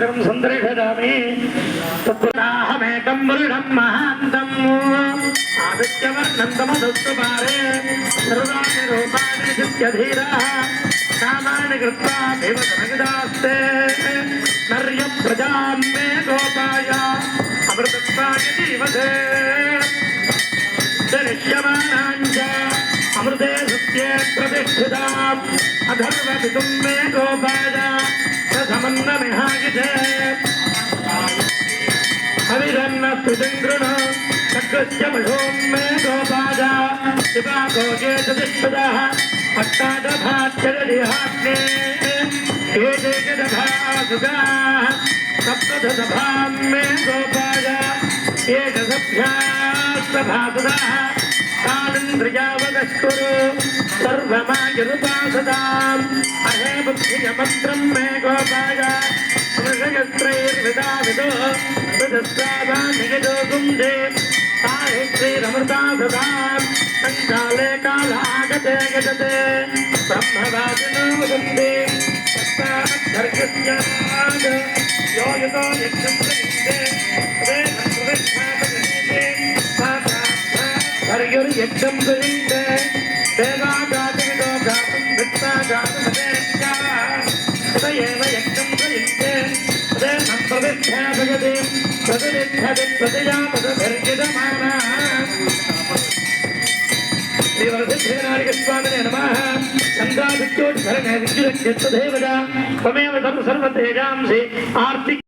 सागरं सन्दर्शयामि तत्त्वताहमेकं वरुणं महान्तम् आदित्यवर्णं तमसुपारे सर्वाणि रूपाणि चित्यधीराः कामानि कृत्वा देवतनगदास्ते नर्य प्रजां मे गोपाय अमृतत्वाय जीवसे दृश्यमानाञ्च अमृते सत्ये प्रतिष्ठिताम् अधर्वपितुं मे गोपाय प्रथमन्नमिहायिषे हविरन्नस्तुतिं कृणु चक्रस्य मशों मे गोपाय शिवागोजे प्रतिष्ठितः अष्टादभाच्चरदिहाग्ने एकेकदभासुगाः सप्तदभां मे गोपाय एकसभ्यास्तभासुदाः तानिन्द्रियावदस्कुरु सर्वमायुरुपासदाम् अहे बुद्धियमन्त्रं मे गोपाय वृषयस्त्रैर्विदाविदो वृजस्वादानिगिदो गुंजे ताहि श्रीरमृता सदाम् संकाले कालागते गजते ब्रह्मवादिनो वदन्ति तस्माद्धर्यस्याद यो यतो यज्ञं प्रयुङ्क्ते तदेव प्रतिष्ठापयते हर्युर्यज्ञं प्रयुङ्क्ते देवागातविदो गातुं भित्ता गातुमदेत्याः तदेव यज्ञं प्रयुङ्क्ते तदेव प्रतिष्ठापयते तदनिष्ठति प्रतिजा तदभिर्यजमानः श्रीवरसिद्धविनायकस्वामिने नमः चन्द्रादित्योज्झरणे विद्युरक्षेत्रदेवता त्वमेव सर्वतेजांसि आर्तिक